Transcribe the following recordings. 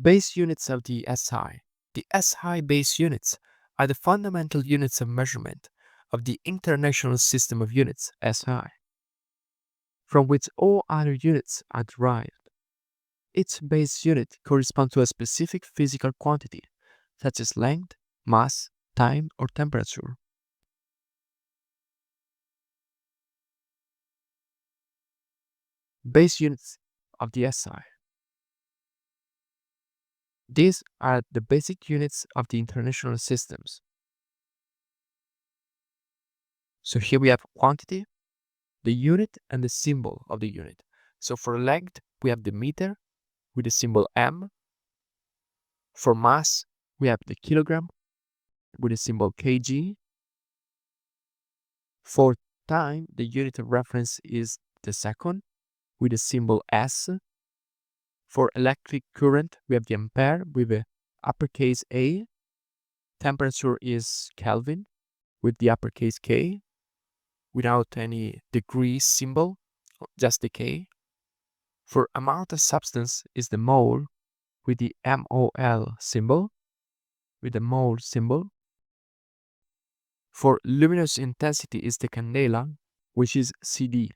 Base units of the SI. The SI base units are the fundamental units of measurement of the International System of Units, SI, from which all other units are derived. Each base unit corresponds to a specific physical quantity, such as length, mass, time, or temperature. Base units of the SI. These are the basic units of the international systems. So here we have quantity, the unit, and the symbol of the unit. So for length, we have the meter with the symbol m. For mass, we have the kilogram with the symbol kg. For time, the unit of reference is the second with the symbol s. For electric current, we have the ampere with the uppercase A. Temperature is Kelvin with the uppercase K without any degree symbol, just the K. For amount of substance is the mole with the MOL symbol, with the mole symbol. For luminous intensity is the candela, which is CD.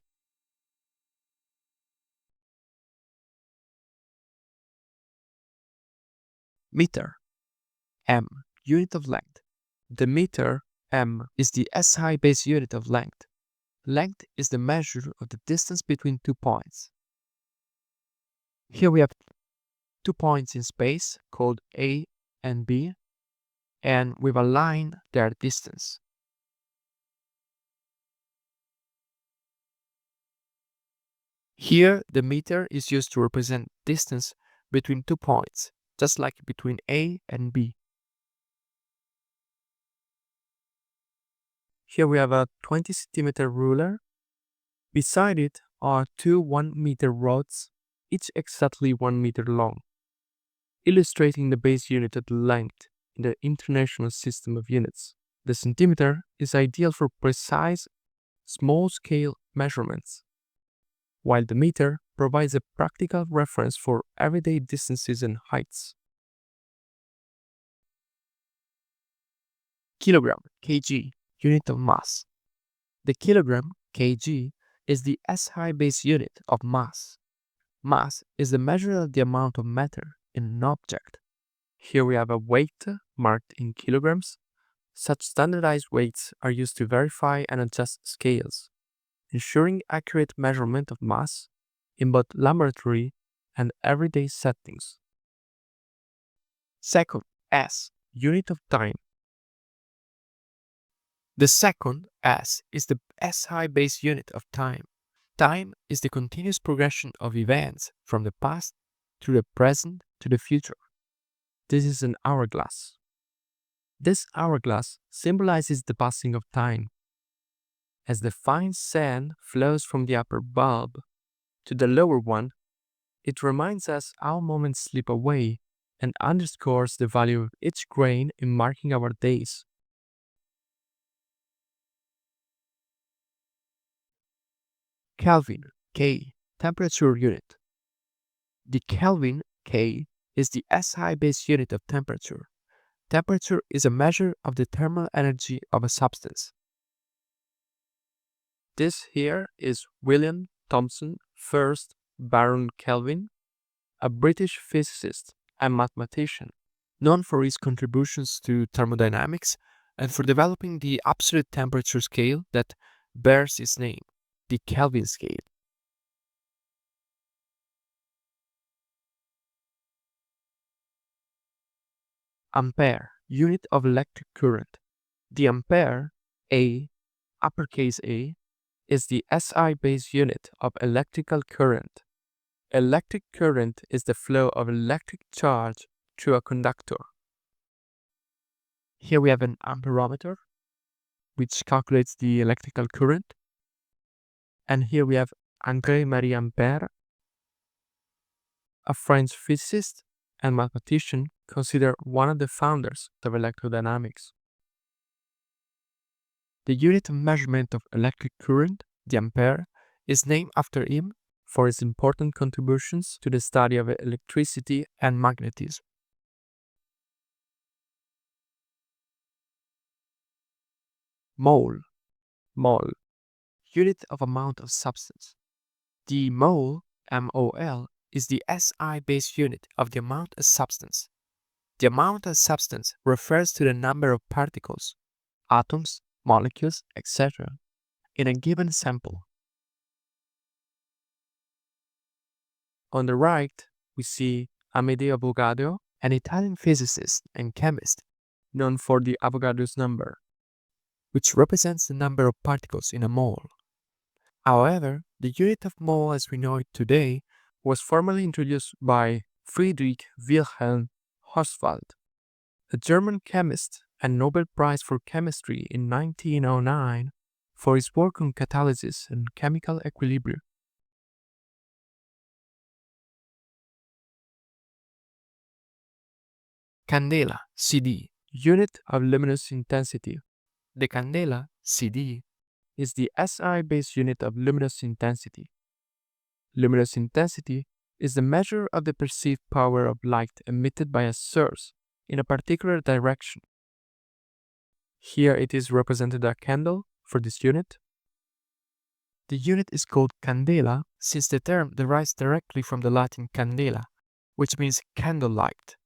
Meter, M, unit of length. The meter, M, is the SI base unit of length. Length is the measure of the distance between 2 points. Here we have 2 points in space called A and B, and we've aligned their distance. Here, the meter is used to represent distance between 2 points, just like between A and B. Here we have a 20 centimeter ruler. Beside it are 2 1-meter rods, each exactly 1 meter long, illustrating the base unit of length in the International System of Units. The centimeter is ideal for precise, small-scale measurements, while the meter provides a practical reference for everyday distances and heights. Kilogram, kg, unit of mass. The kilogram, kg, is the SI base unit of mass. Mass is the measure of the amount of matter in an object. Here we have a weight marked in kilograms. Such standardized weights are used to verify and adjust scales, ensuring accurate measurement of mass in both laboratory and everyday settings. Second, S, unit of time. The second, S, is the SI base unit of time. Time is the continuous progression of events from the past to the present to the future. This is an hourglass. This hourglass symbolizes the passing of time. As the fine sand flows from the upper bulb to the lower one, it reminds us how moments slip away and underscores the value of each grain in marking our days. Kelvin, K, temperature unit. The Kelvin, K, is the SI base unit of temperature. Temperature is a measure of the thermal energy of a substance. This here is William Thomson, 1st Baron Kelvin, a British physicist and mathematician, known for his contributions to thermodynamics and for developing the absolute temperature scale that bears his name, the Kelvin scale. Ampere, unit of electric current. The ampere, A, uppercase A, is the SI base unit of electrical current. Electric current is the flow of electric charge through a conductor. Here we have an amperometer, which calculates the electrical current. And here we have André-Marie Ampère, a French physicist and mathematician considered one of the founders of electrodynamics. The unit of measurement of electric current, the ampere, is named after him for its important contributions to the study of electricity and magnetism. Mole. Mole. Unit of amount of substance. The mole, MOL, is the SI base unit of the amount of substance. The amount of substance refers to the number of particles, atoms, molecules, etc. in a given sample. On the right, we see Amedeo Avogadro, an Italian physicist and chemist known for the Avogadro's number, which represents the number of particles in a mole. However, the unit of mole as we know it today was formally introduced by Friedrich Wilhelm Ostwald, a German chemist and Nobel Prize for Chemistry in 1909 for his work on catalysis and chemical equilibrium. Candela, CD, unit of luminous intensity. The candela, CD, is the SI base unit of luminous intensity. Luminous intensity is the measure of the perceived power of light emitted by a source in a particular direction. Here it is represented a candle for this unit. The unit is called candela since the term derives directly from the Latin candela, which means candlelight.